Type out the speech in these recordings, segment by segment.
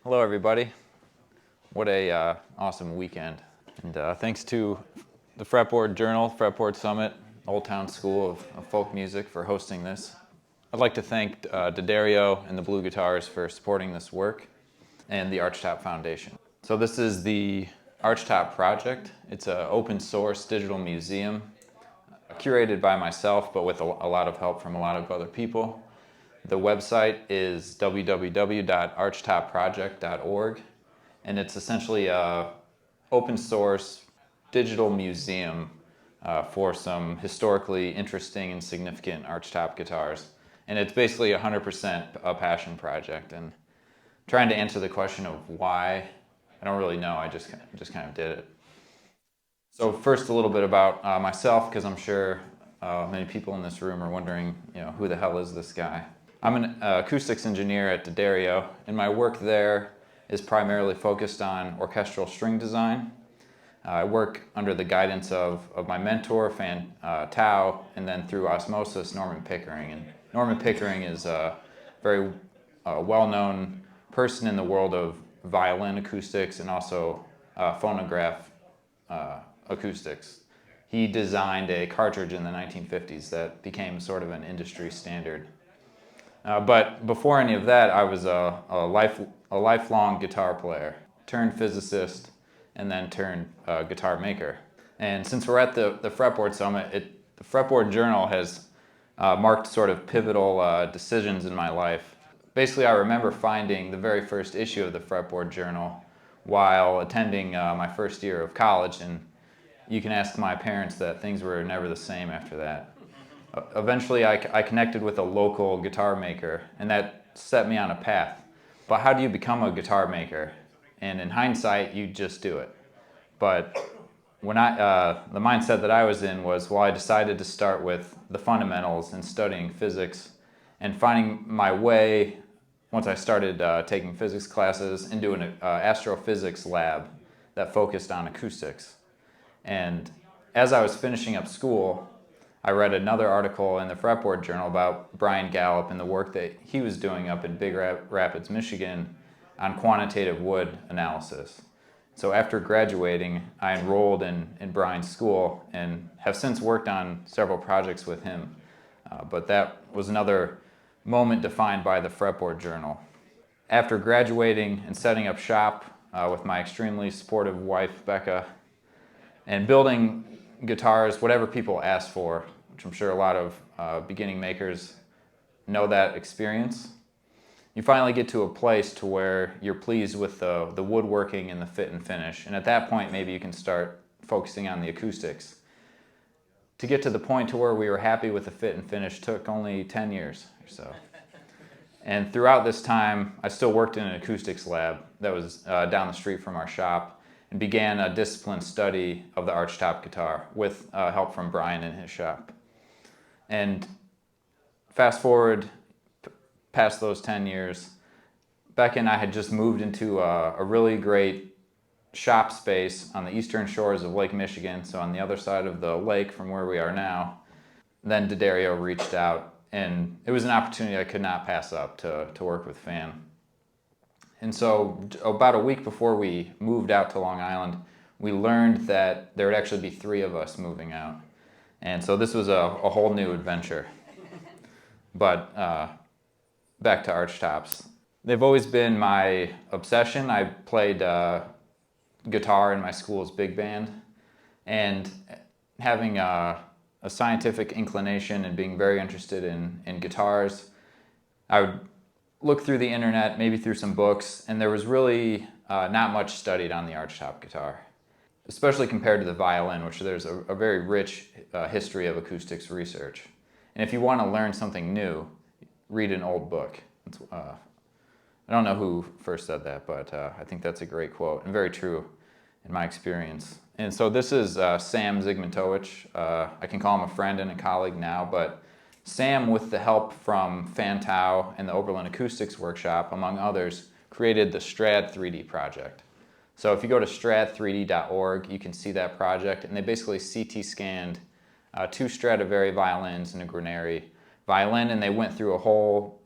Hello, everybody. What a awesome weekend. And thanks to the Fretboard Journal, Fretboard Summit, Old Town School of Folk Music for hosting this. I'd like to thank D'Addario and the Blue Guitars for supporting this work, and the Archtop Foundation. So this is the Archtop project. It's an open source digital museum curated by myself, but with a lot of help from a lot of other people. The website is www.archtopproject.org, and it's essentially an open source digital museum for some historically interesting and significant Archtop guitars. And it's basically 100% a passion project. And trying to answer the question of why, I don't really know. I just kind of did it. So first, a little bit about myself, because I'm sure many people in this room are wondering, who the hell is this guy? I'm an acoustics engineer at D'Addario, and my work there is primarily focused on orchestral string design. I work under the guidance of my mentor, Fan Tao, and then through osmosis, Norman Pickering. And Norman Pickering is a very well-known person in the world of violin acoustics and also phonograph acoustics. He designed a cartridge in the 1950s that became sort of an industry standard. But before any of that, I was a lifelong guitar player, turned physicist, and then turned guitar maker. And since we're at the Fretboard Summit, the Fretboard Journal has marked sort of pivotal decisions in my life. Basically, I remember finding the very first issue of the Fretboard Journal while attending my first year of college, and you can ask my parents that things were never the same after that. Eventually, I connected with a local guitar maker, and that set me on a path. But how do you become a guitar maker? And in hindsight, you just do it. But when the mindset that I was in was, well, I decided to start with the fundamentals and studying physics and finding my way, once I started taking physics classes, into an astrophysics lab that focused on acoustics. And as I was finishing up school, I read another article in the Fretboard Journal about Brian Galloup and the work that he was doing up in Big Rapids, Michigan on quantitative wood analysis. So after graduating, I enrolled in Brian's school and have since worked on several projects with him. But that was another moment defined by the Fretboard Journal. After graduating and setting up shop with my extremely supportive wife, Becca, and building guitars, whatever people ask for, which I'm sure a lot of beginning makers know that experience, you finally get to a place to where you're pleased with the woodworking and the fit and finish. And at that point, maybe you can start focusing on the acoustics. To get to the point to where we were happy with the fit and finish took only 10 years or so. And throughout this time, I still worked in an acoustics lab that was down the street from our shop, and began a disciplined study of the Archtop guitar with help from Brian in his shop. And fast forward past those 10 years, Becca and I had just moved into a really great shop space on the eastern shores of Lake Michigan, so on the other side of the lake from where we are now. Then D'Addario reached out, and it was an opportunity I could not pass up to work with Fan. And so about a week before we moved out to Long Island, we learned that there would actually be 3 of us moving out. And so this was a whole new adventure. But back to Archtops. They've always been my obsession. I played guitar in my school's big band, and having a scientific inclination and being very interested in guitars, I would look through the internet, maybe through some books, and there was really not much studied on the Archtop guitar, especially compared to the violin, which there's a very rich history of acoustics research. And if you want to learn something new, read an old book. I don't know who first said that, but I think that's a great quote and very true in my experience. And so this is Sam Zygmuntowicz. I can call him a friend and a colleague now, but Sam, with the help from Fan Tao and the Oberlin Acoustics Workshop, among others, created the Strad 3D project. So if you go to strad3d.org, you can see that project, and they basically CT scanned 2 Stradivari violins and a Guarneri violin, and they went through a whole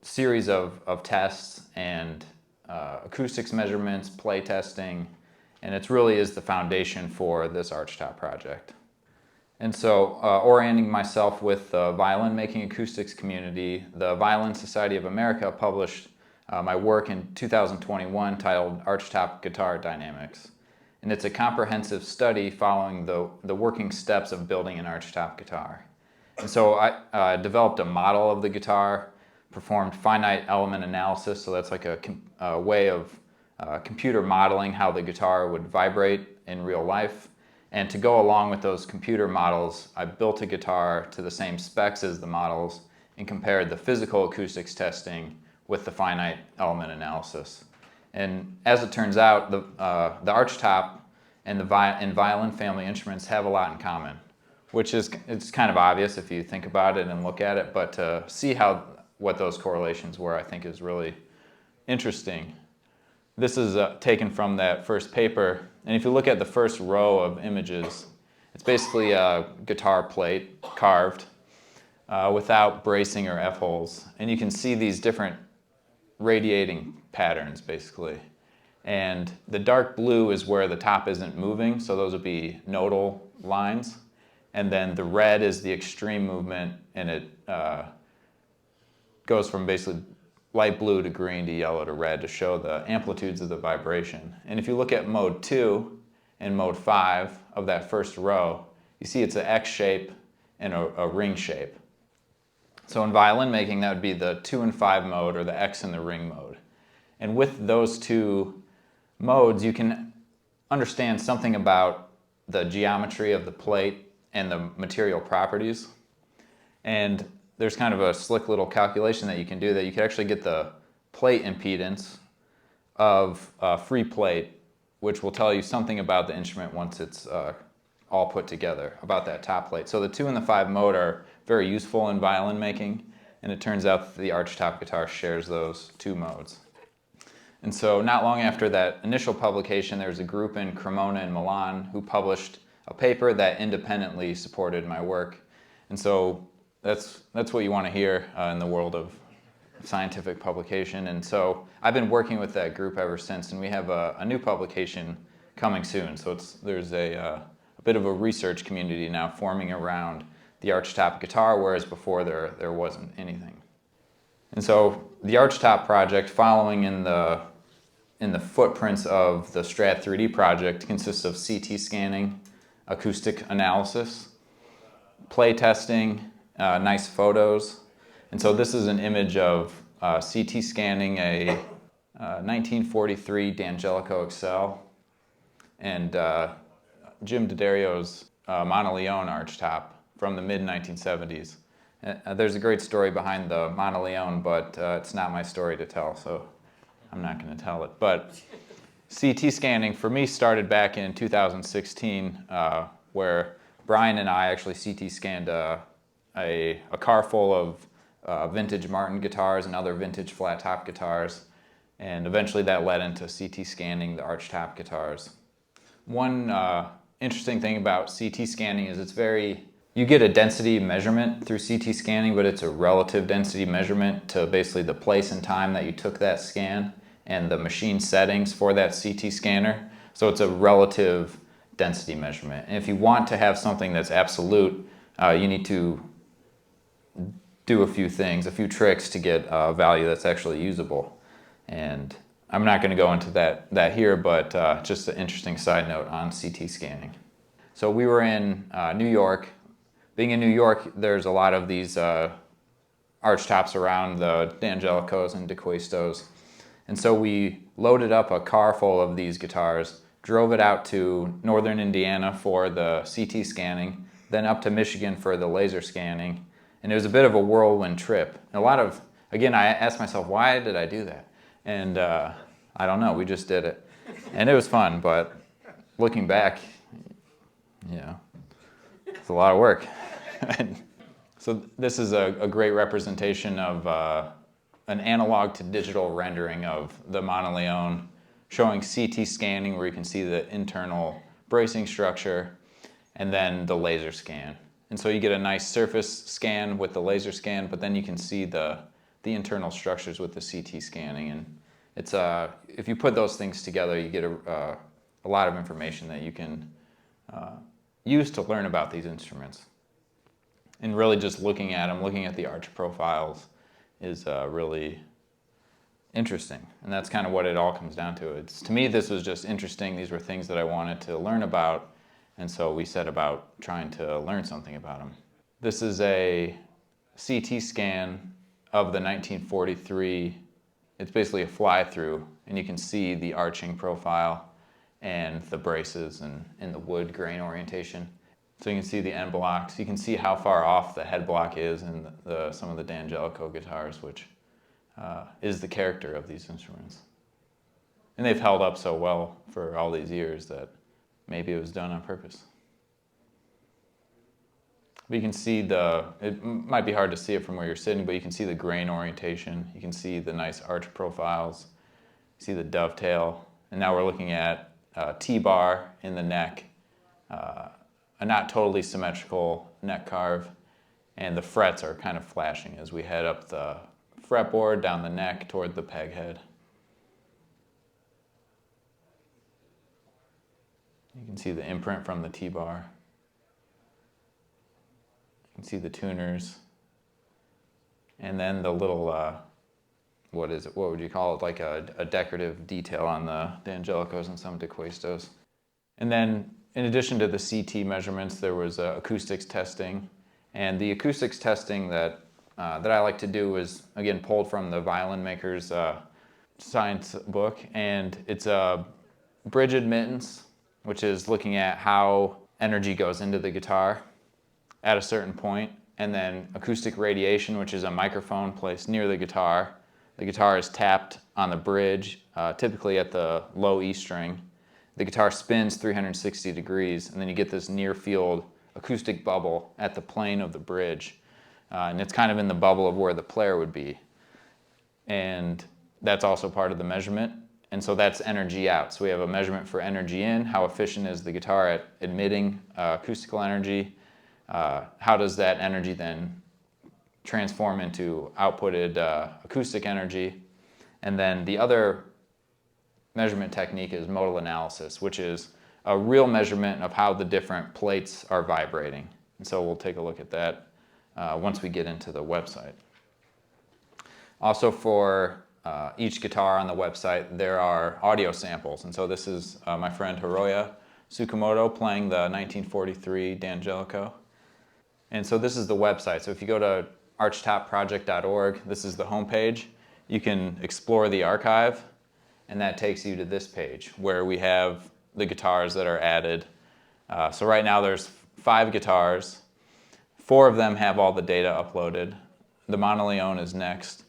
series of tests and acoustics measurements, play testing, and it really is the foundation for this Archtop project. And so, orienting myself with the violin making acoustics community, the Violin Society of America published my work in 2021 titled Archtop Guitar Dynamics. And it's a comprehensive study following the working steps of building an Archtop guitar. And so I developed a model of the guitar, performed finite element analysis, so that's like a way of computer modeling how the guitar would vibrate in real life. And to go along with those computer models, I built a guitar to the same specs as the models and compared the physical acoustics testing with the finite element analysis. And as it turns out, the Archtop and the violin family instruments have a lot in common, which is it's kind of obvious if you think about it and look at it, but to see what those correlations were, I think is really interesting. This is taken from that first paper, and if you look at the first row of images, it's basically a guitar plate carved without bracing or F-holes, and you can see these different radiating patterns basically. And the dark blue is where the top isn't moving, so those would be nodal lines, and then the red is the extreme movement, and it goes from basically light blue to green to yellow to red to show the amplitudes of the vibration. And if you look at mode 2 and mode 5 of that first row, you see it's an X shape and a ring shape. So in violin making, that would be the 2 and 5 mode, or the X and the ring mode. And with those two modes, you can understand something about the geometry of the plate and the material properties. And there's kind of a slick little calculation that you can do that you can actually get the plate impedance of a free plate, which will tell you something about the instrument once it's all put together, about that top plate. So the 2 and the 5 mode are very useful in violin making, and it turns out that the Archtop guitar shares those two modes. And so not long after that initial publication, there was a group in Cremona and Milan who published a paper that independently supported my work. And so that's what you want to hear in the world of scientific publication. And so I've been working with that group ever since, and we have a new publication coming soon. So there's a bit of a research community now forming around the Archtop guitar, whereas before there wasn't anything. And so the Archtop project, following in the footprints of the Strat 3D project, consists of CT scanning, acoustic analysis, play testing, nice photos. And so this is an image of CT scanning a 1943 D'Angelico Excel and Jim D'Addario's Monteleone Archtop from the mid-1970s. There's a great story behind the Monteleone, but it's not my story to tell, so I'm not going to tell it. But CT scanning for me started back in 2016, where Brian and I actually CT scanned a car full of vintage Martin guitars and other vintage flat top guitars, and eventually that led into CT scanning the Archtop guitars. One interesting thing about CT scanning is you get a density measurement through CT scanning, but it's a relative density measurement to basically the place and time that you took that scan and the machine settings for that CT scanner. So it's a relative density measurement. And if you want to have something that's absolute, you need to do a few things, a few tricks to get a value that's actually usable. And I'm not going to go into that here, but just an interesting side note on CT scanning. So we were in New York. Being in New York, there's a lot of these Archtops around, the D'Angelicos and DeQuestos. And so we loaded up a car full of these guitars, drove it out to northern Indiana for the CT scanning, then up to Michigan for the laser scanning. And it was a bit of a whirlwind trip. And again, I asked myself, why did I do that? And I don't know, we just did it. And it was fun, but looking back, it's a lot of work. So this is a great representation of an analog to digital rendering of the Monteleone, showing CT scanning where you can see the internal bracing structure, and then the laser scan. And so you get a nice surface scan with the laser scan, but then you can see the the internal structures with the CT scanning. And it's if you put those things together, you get a lot of information that you can use to learn about these instruments. And really just looking at them, looking at the arch profiles is really interesting. And that's kind of what it all comes down to. To me, this was just interesting. These were things that I wanted to learn about. And so we set about trying to learn something about them. This is a CT scan of the 1943. It's basically a fly-through, and you can see the arching profile and the braces and the wood grain orientation. So you can see the end blocks. You can see how far off the head block is in some of the D'Angelico guitars, which is the character of these instruments. And they've held up so well for all these years that maybe it was done on purpose. But you can see it might be hard to see it from where you're sitting, but you can see the grain orientation. You can see the nice arch profiles. You see the dovetail. And now we're looking at T-bar in the neck, a not totally symmetrical neck carve, and the frets are kind of flashing as we head up the fretboard, down the neck, toward the peg head. You can see the imprint from the T-bar. You can see the tuners, and then the little, what would you call it, like a decorative detail on the D'Angelicos and some DeQuestos. And then in addition to the CT measurements, there was acoustics testing. And the acoustics testing that I like to do is, again, pulled from the violin maker's science book. And it's a bridge admittance, which is looking at how energy goes into the guitar at a certain point, and then acoustic radiation, which is a microphone placed near the guitar. The guitar is tapped on the bridge, typically at the low E string. The guitar spins 360 degrees, and then you get this near-field acoustic bubble at the plane of the bridge. And it's kind of in the bubble of where the player would be. And that's also part of the measurement. And so that's energy out. So we have a measurement for energy in, how efficient is the guitar at emitting acoustical energy. How does that energy then transform into outputted acoustic energy? And then the other measurement technique is modal analysis, which is a real measurement of how the different plates are vibrating. And so we'll take a look at that once we get into the website. Also for each guitar on the website, there are audio samples. And so this is my friend Hiroya Tsukamoto playing the 1943 D'Angelico. And so this is the website. So if you go to archtopproject.org, this is the homepage. You can explore the archive, and that takes you to this page where we have the guitars that are added. So right now there's 5 guitars. 4 of them have all the data uploaded. The Monoleone is next.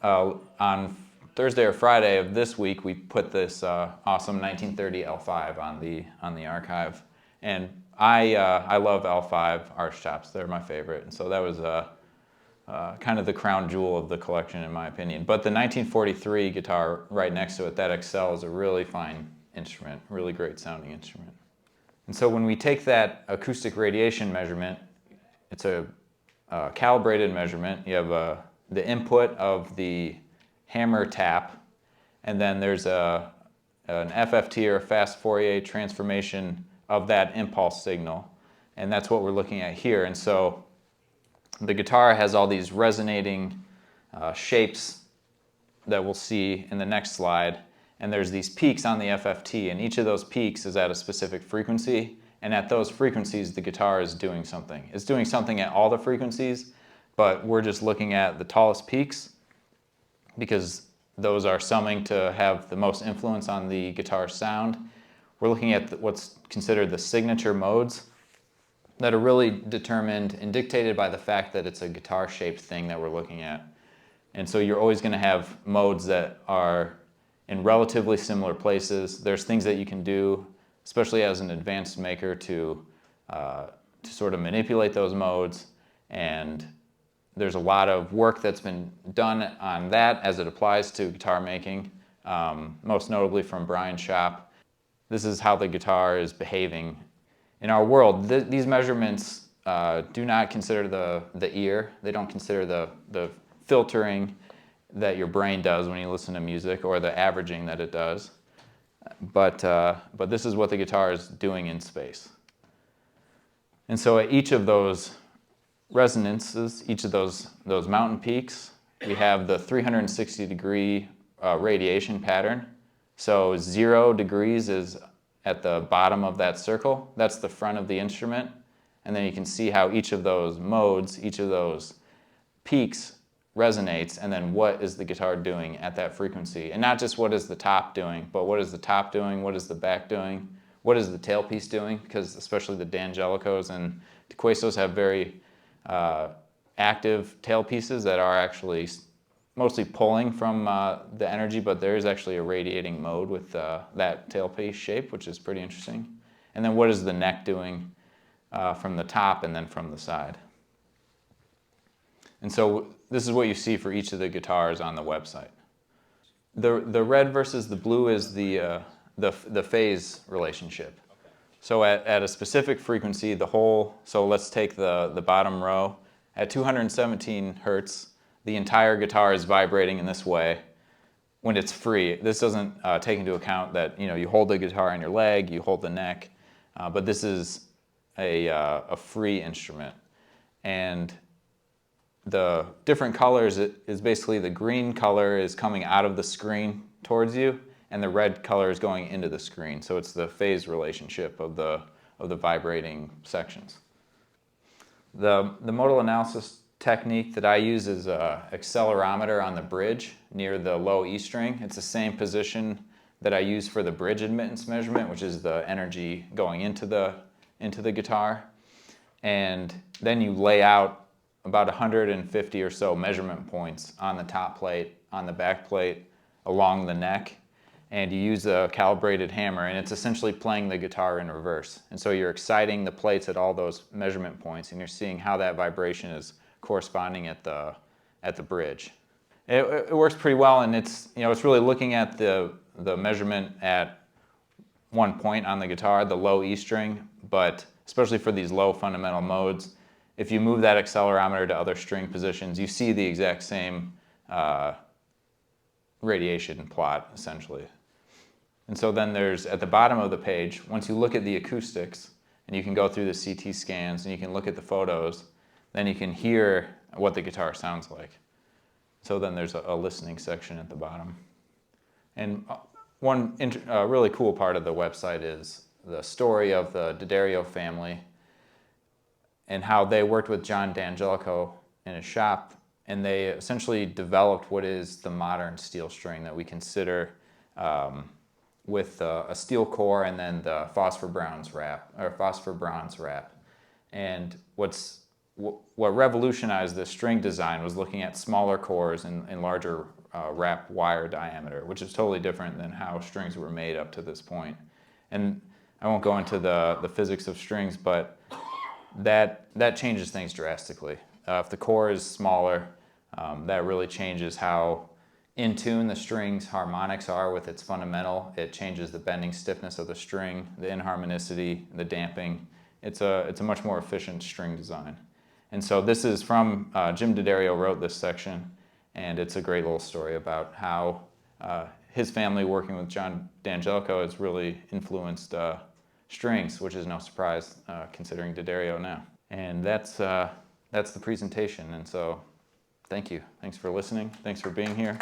On Thursday or Friday of this week, we put this awesome 1930 L5 on the archive. And I love L5 Archtops. They're my favorite. And so that was kind of the crown jewel of the collection, in my opinion. But the 1943 guitar right next to it, that XL, is a really fine instrument, really great sounding instrument. And so when we take that acoustic radiation measurement, it's a calibrated measurement. You have the input of the hammer tap, and then there's an FFT, or a fast Fourier transformation of that impulse signal, and that's what we're looking at here. And so the guitar has all these resonating shapes that we'll see in the next slide, and there's these peaks on the FFT, and each of those peaks is at a specific frequency, and at those frequencies the guitar is doing something. It's doing something at all the frequencies, but we're just looking at the tallest peaks because those are summing to have the most influence on the guitar's sound. We're looking at what's considered the signature modes that are really determined and dictated by the fact that it's a guitar-shaped thing that we're looking at. And so you're always going to have modes that are in relatively similar places. There's things that you can do, especially as an advanced maker, to sort of manipulate those modes. And there's a lot of work that's been done on that as it applies to guitar making, most notably from Brian's shop. This is how the guitar is behaving in our world. These measurements do not consider the ear. They don't consider the filtering that your brain does when you listen to music, or the averaging that it does. But this is what the guitar is doing in space. And so at each of those resonances, each of those mountain peaks, we have the 360-degree radiation pattern. So 0 degrees is at the bottom of that circle. That's the front of the instrument. And then you can see how each of those modes, each of those peaks resonates, and then what is the guitar doing at that frequency. And not just what is the top doing, but what is the top doing, what is the back doing, what is the tailpiece doing, because especially the D'Angelicos and Quesos have very active tailpieces that are actually mostly pulling from the energy, but there is actually a radiating mode with that tailpiece shape, which is pretty interesting. And then what is the neck doing from the top and then from the side. And so this is what you see for each of the guitars on the website. The red versus the blue is the phase relationship. So at a specific frequency, so let's take the bottom row. At 217 hertz, the entire guitar is vibrating in this way when it's free. This doesn't take into account that you hold the guitar on your leg, you hold the neck, but this is a free instrument. And the different colors is basically the green color is coming out of the screen towards you, and the red color is going into the screen. So it's the phase relationship of the vibrating sections. The modal analysis technique that I use is an accelerometer on the bridge near the low E string. It's the same position that I use for the bridge admittance measurement, which is the energy going into the guitar. And then you lay out about 150 or so measurement points on the top plate, on the back plate, along the neck, and you use a calibrated hammer, and it's essentially playing the guitar in reverse. And so you're exciting the plates at all those measurement points, and you're seeing how that vibration is corresponding at the bridge. It works pretty well, and it's really looking at the measurement at one point on the guitar, the low E string, but especially for these low fundamental modes, if you move that accelerometer to other string positions, you see the exact same radiation plot, essentially. And so then there's, at the bottom of the page, once you look at the acoustics, and you can go through the CT scans, and you can look at the photos, then you can hear what the guitar sounds like. So then there's a listening section at the bottom. And one really cool part of the website is the story of the D'Addario family and how they worked with John D'Angelico in his shop, and they essentially developed what is the modern steel string that we consider with a steel core and then the phosphor bronze wrap. And what revolutionized the string design was looking at smaller cores and larger wrap wire diameter, which is totally different than how strings were made up to this point. And I won't go into the physics of strings, but that changes things drastically. If the core is smaller, that really changes how in tune the string's harmonics are with its fundamental. It changes the bending stiffness of the string, the inharmonicity, the damping. It's a much more efficient string design. And so this is from, Jim D'Addario wrote this section, and it's a great little story about how his family working with John D'Angelico has really influenced strings, which is no surprise considering D'Addario now. And that's the presentation, and so thank you. Thanks for listening. Thanks for being here.